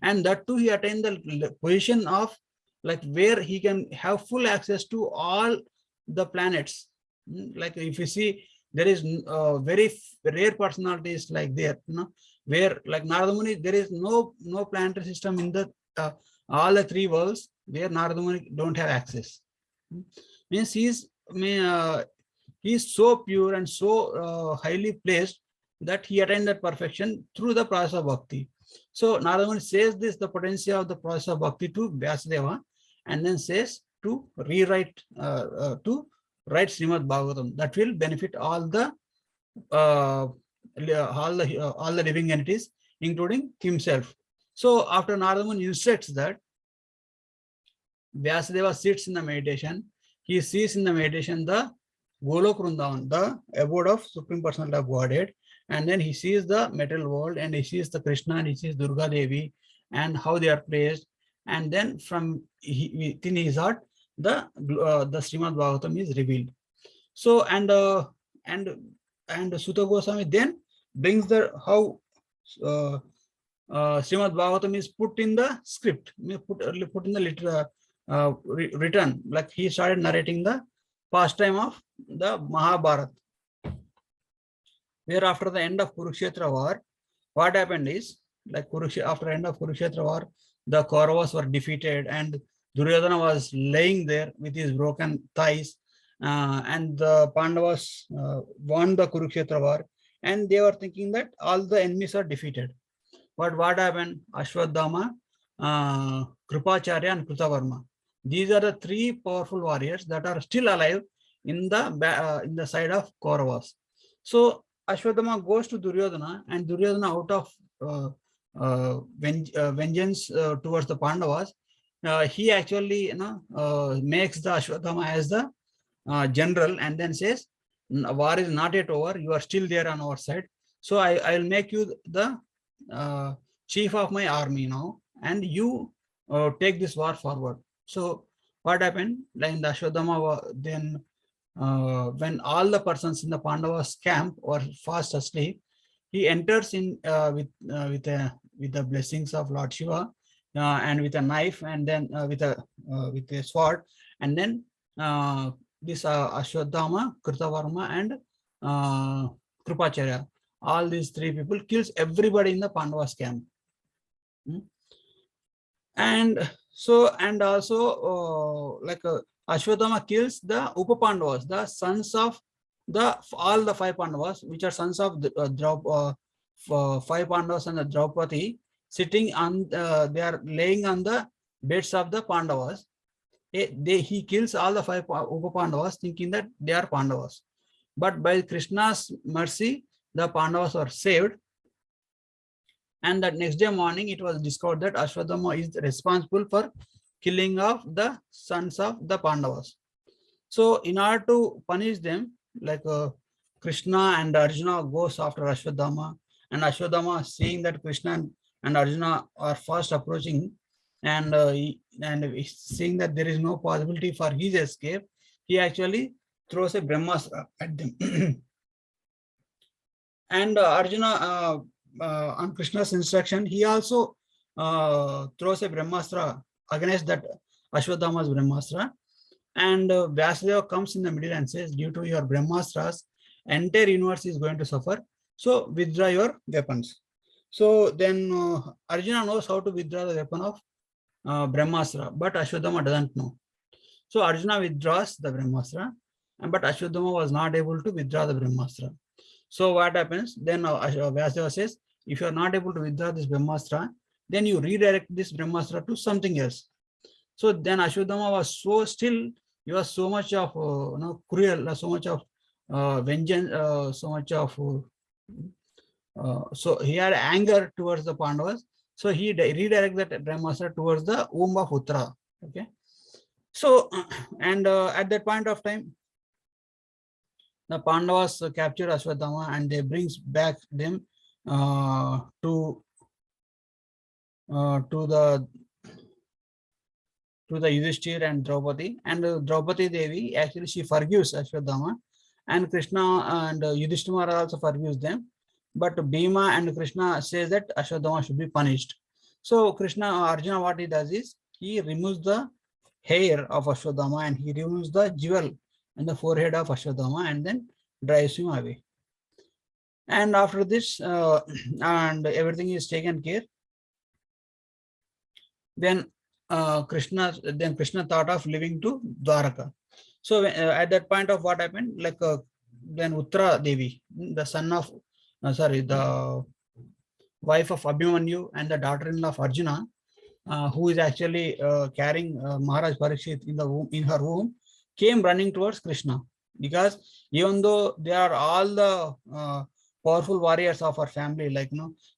[SPEAKER 1] And that too, he attained the position of like where he can have full access to all the planets. Like if you see, there is very rare personalities like there, where like Narada Muni, there is no planetary system in the all the three worlds where Narada Muni don't have access. Means he is so pure and so highly placed that he attained that perfection through the process of bhakti. So Narada Muni says this, the potential of the process of bhakti to Vyasadeva, and then says to rewrite to write Srimad Bhagavatam. That will benefit all the living entities, including himself. So after Narada Muni instructs that, Vyasadeva sits in the meditation. He sees in the meditation the Golok Vrindavan, the abode of Supreme Personality of Godhead, and then he sees the material world, and he sees the Krishna, and he sees Durga Devi, and how they are placed, and then from within his heart, the Srimad Bhagavatam is revealed. So and Sutta Goswami then brings the how Srimad Bhagavatam is put in the script, put in the written, like he started narrating the pastime of the Mahabharata, where after the end of Kurukshetra war, what happened is, like after the end of Kurukshetra war, the Kauravas were defeated, and Duryodhana was laying there with his broken thighs, and the Pandavas won the Kurukshetra war, and they were thinking that all the enemies are defeated. But what happened? Ashwadhama, Kripacharya, and Krutavarma. These are the three powerful warriors that are still alive in the side of Kauravas. So Ashwadhama goes to Duryodhana, and Duryodhana, out of vengeance towards the Pandavas, he actually makes the Ashwadhama as the general, and then says, war is not yet over, you are still there on our side, so I will make you the chief of my army now, and you take this war forward. So what happened, like in the Ashwadhama, then when all the persons in the Pandavas camp were fast asleep, he enters in with the blessings of Lord Shiva, and with a knife, and then with a sword, and then this Ashwadhama, Kritavarma, and Kripacharya, all these three people kills everybody in the Pandavas camp. And so, and also Ashwadama kills the Upapandavas, the sons of all the five Pandavas, which are sons of five Pandavas and the Draupadi, sitting on, they are laying on the beds of the Pandavas. He kills all the five Upapandavas, thinking that they are Pandavas. But by Krishna's mercy, the Pandavas are saved. And that next day morning, it was discovered that Ashwadama is responsible for killing of the sons of the Pandavas. So in order to punish them, like Krishna and Arjuna goes after Ashwadama, and Ashwadama, seeing that Krishna and Arjuna are fast approaching, and seeing that there is no possibility for his escape, he actually throws a Brahmastra at them. And Arjuna, on Krishna's instruction, he also throws a Brahmastra against that Ashwadama's Brahmastra. And Vyasdeva comes in the middle and says, due to your Brahmastras, entire universe is going to suffer. So withdraw your weapons. So then Arjuna knows how to withdraw the weapon of Brahmastra, but Ashwadama doesn't know. So Arjuna withdraws the Brahmastra, but Ashwadama was not able to withdraw the Brahmastra. So what happens? Then Vyasdeva says, if you are not able to withdraw this Brahmastra, then you redirect this Brahmastra to something else. So then Ashwadama was so still, he was so much of cruel, so much of vengeance, so much of so he had anger towards the Pandavas. So he redirected that Brahmastra towards the womb of Uttara. Okay. So and at that point of time, the Pandavas capture Ashwadama and they brings back them to the Yudhishthir and Draupadi. And Draupadi Devi, actually she forgives Ashwadama, and Krishna and Yudhishthira also forgives them. But Bhima and Krishna says that Ashwadama should be punished. So Arjuna, what he does is, he removes the hair of Ashwadama and he removes the jewel in the forehead of Ashwadama and then drives him away. And after this, and everything is taken care, then Krishna thought of leaving to Dwaraka. So at that point of what happened, like then Uttara Devi, the son of the wife of Abhimanyu and the daughter-in-law of Arjuna, who is actually carrying Maharaj Parikshit in her womb, came running towards Krishna, because even though they are all the powerful warriors of our family, like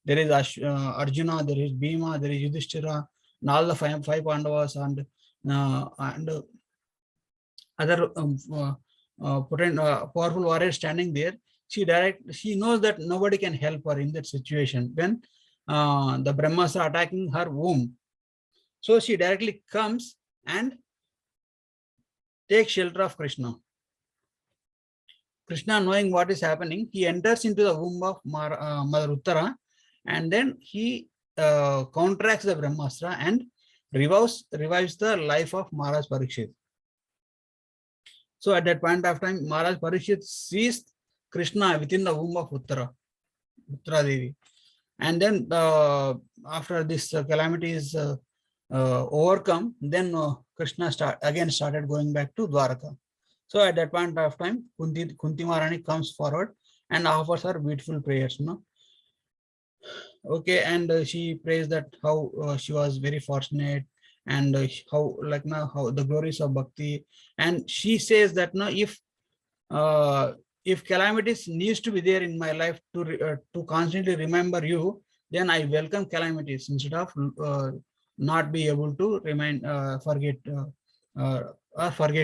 [SPEAKER 1] there is Arjuna, there is Bhima, there is Yudhishthira, and all the five Pandavas and other powerful warriors standing there. She knows that nobody can help her in that situation when the Brahmas are attacking her womb. So she directly comes and takes shelter of Krishna. Krishna, knowing what is happening, he enters into the womb of Mother Uttara, and then he counteracts the Brahmastra and revives the life of Maharaj Parikshit. So at that point of time, Maharaj Parikshit sees Krishna within the womb of Uttara Devi. And then after this calamity is overcome, then Krishna started going back to Dwaraka. So at that point of time, Kunti Maharani comes forward and offers her beautiful prayers. Okay, and she prays that how she was very fortunate, and how the glories of bhakti. And she says that if calamities needs to be there in my life to constantly remember you, then I welcome calamities instead of not be able to forget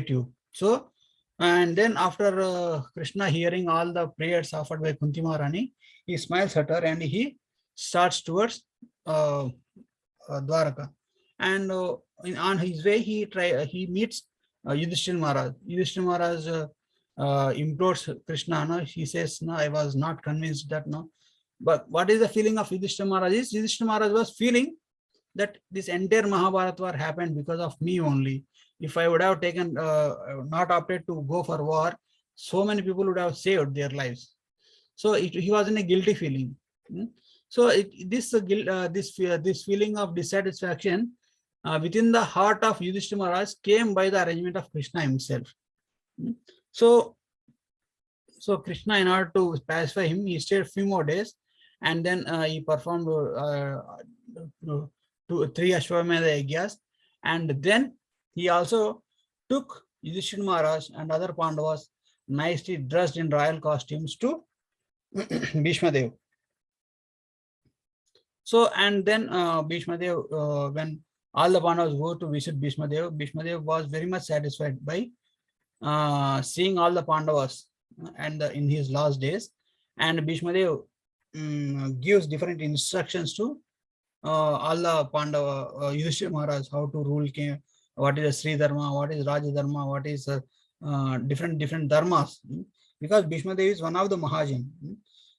[SPEAKER 1] you. So, and then after Krishna hearing all the prayers offered by Kunti Maharani, he smiles at her and he starts towards Dwaraka. And on his way, he meets Yudhishthira Maharaj. Yudhishthira Maharaj implores Krishna. He says, "No, I was not convinced that no." But what is the feeling of Yudhishthira Maharaj? Yudhishthira Maharaj was feeling that this entire Mahabharata war happened because of me only. If I would have taken not opted to go for war, so many people would have saved their lives. So he was in a guilty feeling. So this feeling of dissatisfaction within the heart of Yudhishthira Maharaj came by the arrangement of Krishna himself. So Krishna, in order to pacify him, he stayed a few more days, and then he performed 3 Ashwamedha Yagyas, and then he also took Yudhishthira Maharaj and other Pandavas nicely dressed in royal costumes to Bhishma Dev. So, and then Bhishma Dev, when all the Pandavas go to visit Bhishma Dev was very much satisfied by seeing all the Pandavas and in his last days, and Bhishma Dev gives different instructions to all the Pandava, Yudhishthira Maharaj, how to rule king, what is a Sri Dharma, what is Raja Dharma, what is different dharmas, because Bhishma Dev is one of the Mahajan.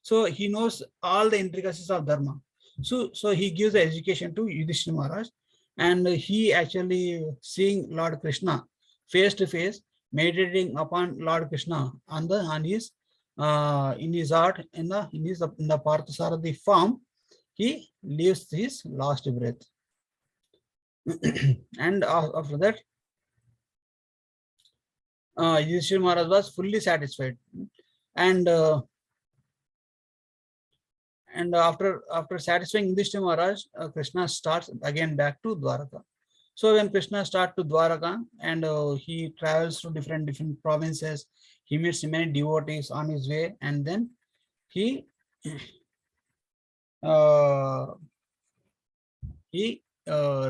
[SPEAKER 1] So he knows all the intricacies of Dharma. So he gives the education to Yudhishthira Maharaj, and he actually seeing Lord Krishna face to face, meditating upon Lord Krishna on his in his art, in the Parthasarathi form, he leaves his last breath. And after that, Yudhishthira Maharaj was fully satisfied, and after satisfying Yudhishthira Maharaj, Krishna starts again back to Dwaraka. So when Krishna starts to Dwaraka, and he travels to different provinces, he meets many devotees on his way, and then he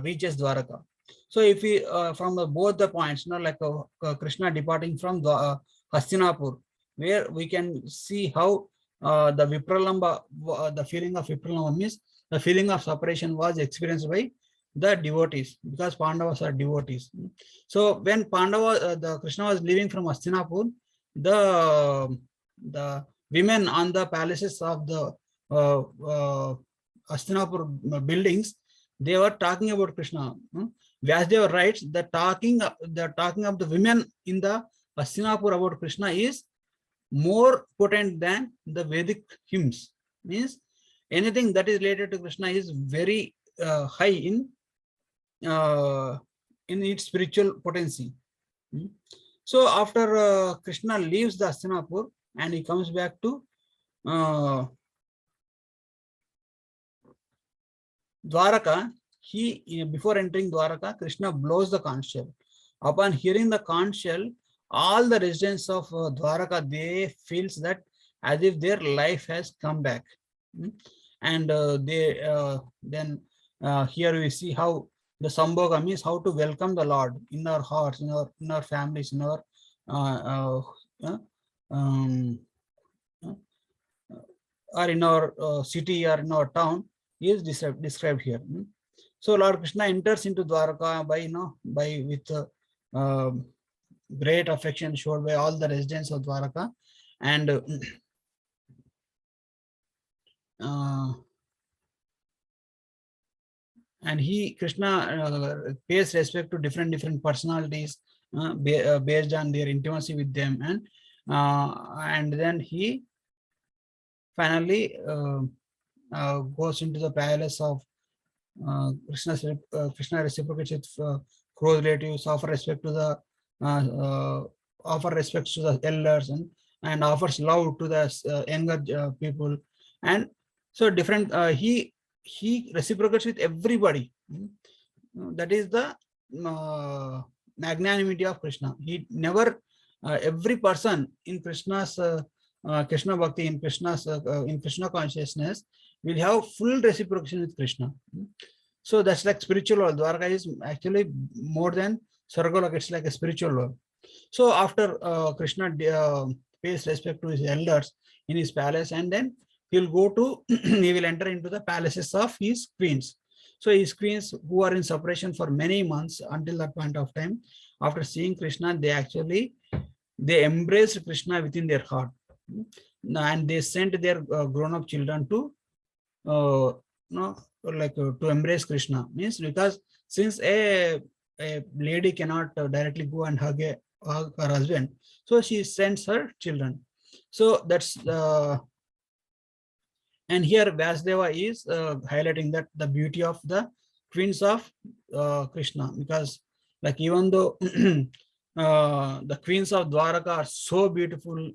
[SPEAKER 1] reaches Dwaraka. So if we from both the points, like Krishna departing from Hastinapur, where we can see how the Vipralamba, the feeling of Vipralamba means the feeling of separation was experienced by the devotees, because Pandavas are devotees. So when the Krishna was leaving from Hastinapur, the women on the palaces of the Hastinapur buildings, they were talking about Krishna. Vyasdeva writes that talking of the women in the Hastinapur about Krishna is more potent than the Vedic hymns. Means anything that is related to Krishna is very high in its spiritual potency. So after Krishna leaves the Hastinapur and he comes back to Dwaraka, before entering Dwaraka, Krishna blows the conch shell. Upon hearing the conch shell, all the residents of Dwaraka, they feels that as if their life has come back. And then here we see how the Sambhoga means how to welcome the Lord in our hearts, in our families, in our or in our city or in our town is described here. So Lord Krishna enters into Dwaraka with great affection showed by all the residents of Dwaraka, and Krishna pays respect to different personalities based on their intimacy with them, and then he finally goes into the palace of Krishna reciprocates with close relatives, offer respects to the elders, and offers love to the younger people, and so different. He reciprocates with everybody. That is the magnanimity of Krishna. He never every person in Krishna's Krishna Bhakti, in Krishna consciousness, will have full reciprocation with Krishna. So that's like spiritual world. Dwaraka is actually more than Sargolok, it's like a spiritual world. So after Krishna pays respect to his elders in his palace, and then he will enter into the palaces of his queens. So his queens, who are in separation for many months until that point of time, after seeing Krishna, they embraced Krishna within their heart, and they sent their grown-up children to to embrace Krishna. Means because since a lady cannot directly go and hug her husband, so she sends her children. So that's and here Vyasdeva is highlighting that the beauty of the queens of Krishna, because like even though the queens of Dwaraka are so beautiful,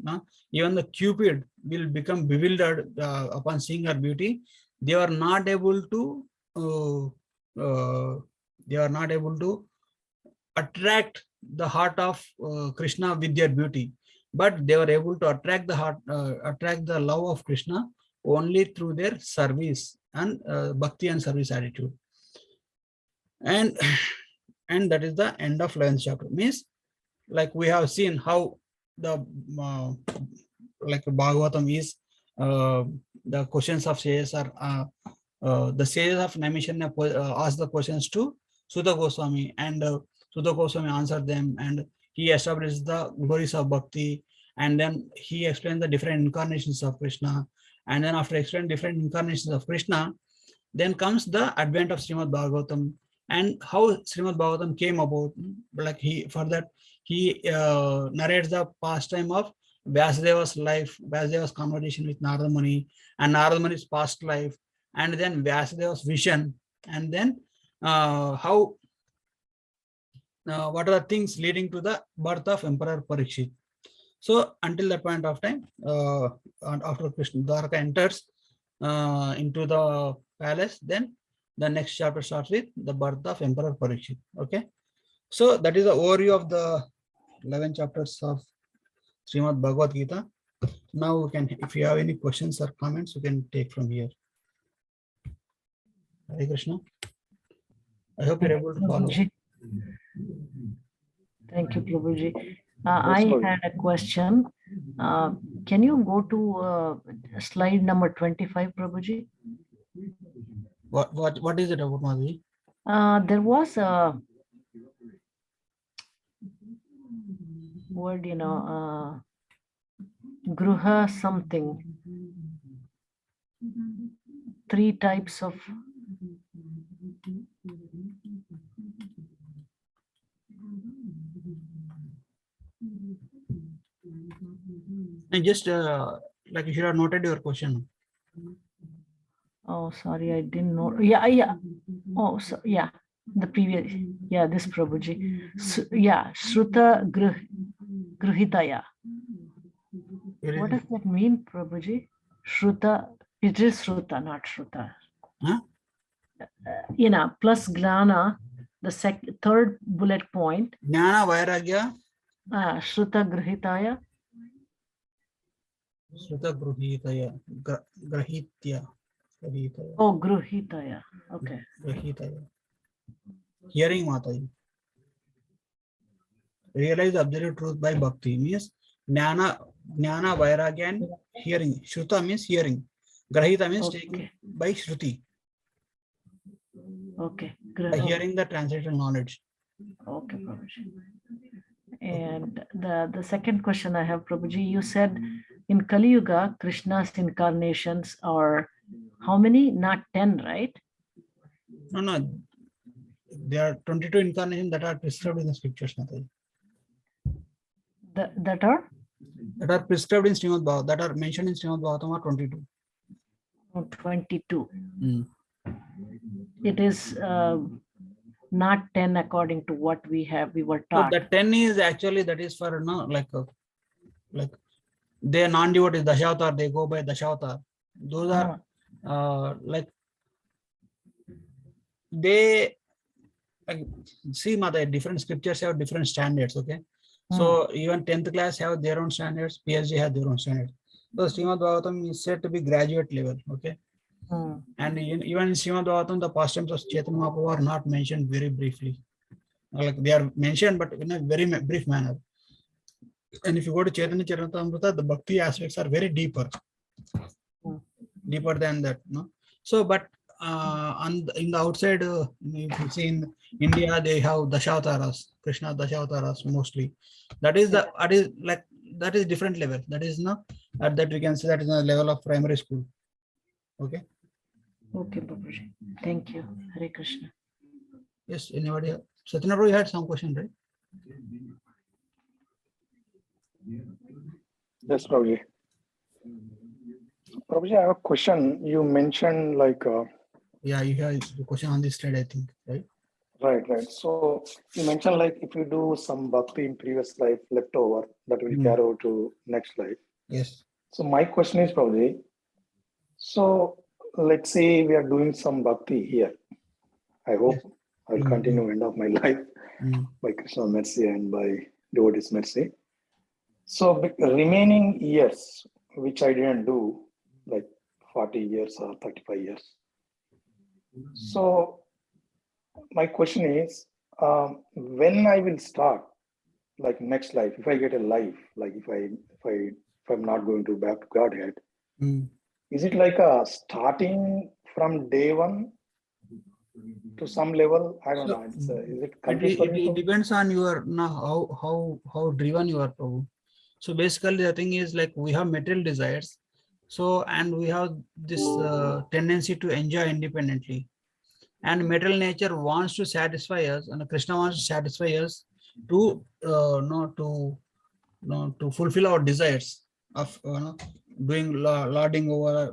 [SPEAKER 1] even the Cupid will become bewildered upon seeing her beauty. They are not able to attract the heart of Krishna with their beauty, but they were able to attract the love of Krishna only through their service and bhakti and service attitude. And and that is the end of 11th chapter. Means, like we have seen how the like Bhagavatam is, the questions of sages are the sages of Naimisharanya asked the questions to Sudha Goswami, and Sudha Goswami answered them, and he established the glories of bhakti, and then he explained the different incarnations of Krishna, and then after explaining different incarnations of Krishna, then comes the advent of Srimad Bhagavatam and how Srimad Bhagavatam came about. Like for that he narrates the pastime of Vyasadeva's life, Vyasadeva's conversation with Narada Muni, and Narada Muni's past life, and then Vyasadeva's vision, and then how what are the things leading to the birth of Emperor Parikshit. So until that point of time, and after Krishna Dwaraka enters into the palace, then the next chapter starts with the birth of Emperor Parikshit. Okay, so that is the overview of the 11 chapters of Srimad Bhagavad Gita. Now we can, if you have any questions or comments, you can take from here. Hare Krishna. I hope you're able to follow.
[SPEAKER 3] Thank you, Prabhuji. I had a question. Can you go to slide number 25, Prabhuji?
[SPEAKER 1] What is it about, Madhvi?
[SPEAKER 3] There was a word, gruha something. 3 types of.
[SPEAKER 1] And just like you should have noted your question.
[SPEAKER 3] Oh, sorry, I didn't know. Yeah. Oh, so yeah, the previous. Yeah, this Prabhuji. Yeah, Shruta Gruhitaya. What does that mean, Prabhuji? Shruta. It is Shruta, not Shruta.
[SPEAKER 1] Huh?
[SPEAKER 3] Plus Gnana, the third bullet point.
[SPEAKER 1] Jnana Vairagya.
[SPEAKER 3] Shruta Gruhitaya.
[SPEAKER 1] Shruta Gruhitaya. Grahitya.
[SPEAKER 3] Oh, Gruhitaya. Okay.
[SPEAKER 1] Grahitaya. Hearing Mataji. Realize the absolute truth by bhakti means Jnana Vairagya and hearing. Shruta means hearing. Grahita means taken by Shruti.
[SPEAKER 3] Okay.
[SPEAKER 1] By hearing the translated knowledge.
[SPEAKER 3] Okay, Prabhuji. And the second question I have, Prabhuji, you said in Kali Yuga, Krishna's incarnations are how many? Not 10, right?
[SPEAKER 1] No. There are 22 incarnations that are prescribed in the scriptures, Mataji.
[SPEAKER 3] That are?
[SPEAKER 1] That are prescribed in Srimad Bhagavatam, that are mentioned in Srimad Bhagavatam are 22.
[SPEAKER 3] 22. It is not 10 according to what we were taught.
[SPEAKER 1] So the 10 is actually, that is for like they are non-devotees, Dashavatar, they go by Dashavatar. Those are like they see, Mata, different scriptures have different standards. Okay, so even 10th class have their own standards, PhD have their own standards. So Srimad Bhagavatam is said to be graduate level. Okay, and even in Srimad Bhagavatam, the pastimes of Chaitanya Mahaprabhu are not mentioned very briefly. Like they are mentioned, but in a very brief manner. And if you go to Chaitanya Charitamrita, the bhakti aspects are very deeper than that. No, so but in the outside, if you see in India, they have Dashavataras, Krishna Dashavataras mostly. That is that is different level. That is that we can say that is a level of primary school. Okay.
[SPEAKER 3] Okay, Babuji. Thank you. Hare Krishna.
[SPEAKER 1] Yes. Anybody? Satyendra Prabhu, you had some question, right?
[SPEAKER 2] Yes, Prabhuji. Prabhuji, I have a question. You mentioned like
[SPEAKER 1] Yeah, you have the question on this slide, I think, right?
[SPEAKER 2] Right. So you mentioned like if you do some bhakti in previous life leftover, that will carry over to next life.
[SPEAKER 1] Yes.
[SPEAKER 2] So my question is probably, so let's say we are doing some bhakti here. I hope
[SPEAKER 1] Yes.
[SPEAKER 2] I will continue end of my life by Krishna's mercy and by devotee's mercy. So remaining years, which I didn't do, like 40 years or 35 years. So my question is, when I will start, like next life, if I get a life, like if I'm not going to back to Godhead, is it like a starting from day one to some level? I don't know. Is it confused for me?
[SPEAKER 1] It depends on your how driven you are, Prabhu. So basically, the thing is like we have material desires, so and we have this tendency to enjoy independently, and material nature wants to satisfy us, and Krishna wants to satisfy us to to fulfill our desires of doing lording over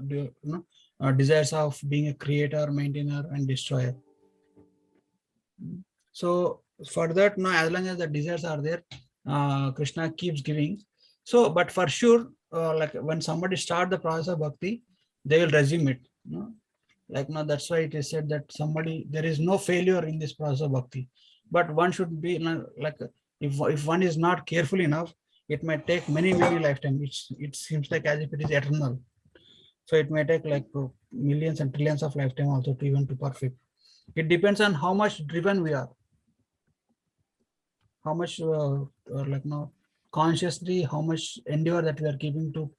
[SPEAKER 1] desires of being a creator, maintainer, and destroyer. So for that, now as long as the desires are there, Krishna keeps giving. So, but for sure, like when somebody start the process of bhakti, they will resume it. Like now, that's why it is said that there is no failure in this process of bhakti. But one should be like if one is not careful enough, it might take many lifetimes. It seems like as if it is eternal. So it may take like millions and trillions of lifetime also to even to perfect. It depends on how much driven we are, how much like now consciously, how much endeavor that we are keeping to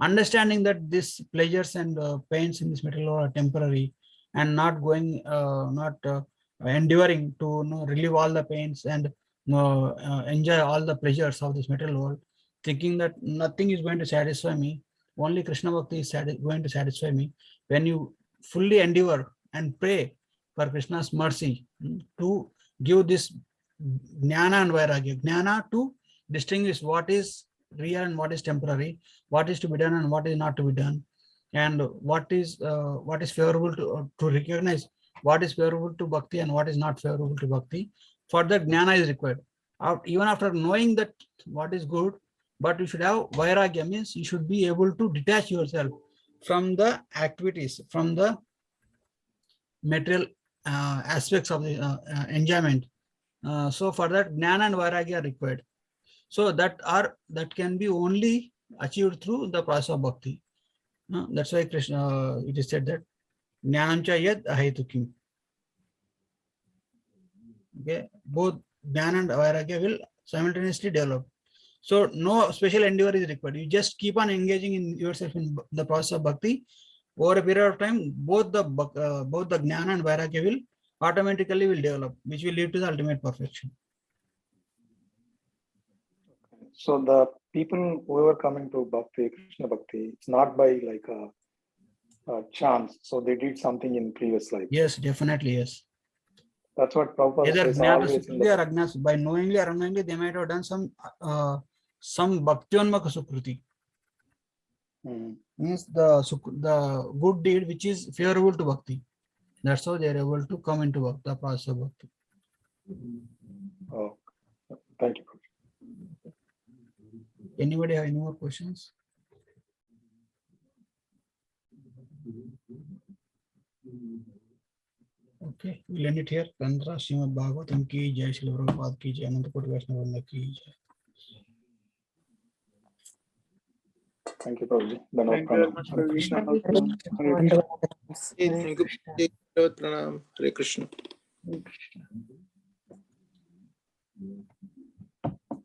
[SPEAKER 1] understanding that these pleasures and pains in this material world are temporary, and not going not endeavoring to relieve all the pains and enjoy all the pleasures of this material world, thinking that nothing is going to satisfy me, only Krishna bhakti is going to satisfy me. When you fully endeavor and pray for Krishna's mercy to give this jnana and vairagya. Jnana to distinguish what is real and what is temporary, what is to be done and what is not to be done, and what is favorable to recognize what is favorable to bhakti and what is not favorable to bhakti. For that, jnana is required. Even after knowing that what is good, but you should have vairagya, means you should be able to detach yourself from the activities, from the material aspects of the enjoyment. So for that, jnana and vairagya are required. So that can be only achieved through the process of bhakti. That's why Krishna it is said that jnanam cha yad ahetukim. Okay, both jnana and vairagya will simultaneously develop. So no special endeavor is required. You just keep on engaging in yourself in the process of bhakti. Over a period of time, both the jnana and vairagya will automatically develop, which will lead to the ultimate perfection.
[SPEAKER 2] So the people who are coming to bhakti, Krishna bhakti, it's not by like a chance. So they did something in previous life.
[SPEAKER 1] Yes, definitely, yes.
[SPEAKER 2] That's what Prabhupada
[SPEAKER 1] Either
[SPEAKER 2] says
[SPEAKER 1] jnata
[SPEAKER 2] always.
[SPEAKER 1] sukriti or ajnana, by knowingly or unknowingly, they might have done some bhaktyonmaka sukruti. Means the good deed which is favorable to bhakti. That's how they are able to come into the process of bhakti.
[SPEAKER 2] Oh, thank you.
[SPEAKER 1] Anybody have any more questions? Okay, we'll end it here. Tantra Srimad Bhagavatam ki jai, Srila Prabhupada ki jai, Ananta Koti Vaishnava Vrinda ki jai.
[SPEAKER 2] Thank you, Prabhuji.
[SPEAKER 4] Thank you very much, Praveen. Thank you. Pranam. Hare Krishna.
[SPEAKER 3] Hare Krishna.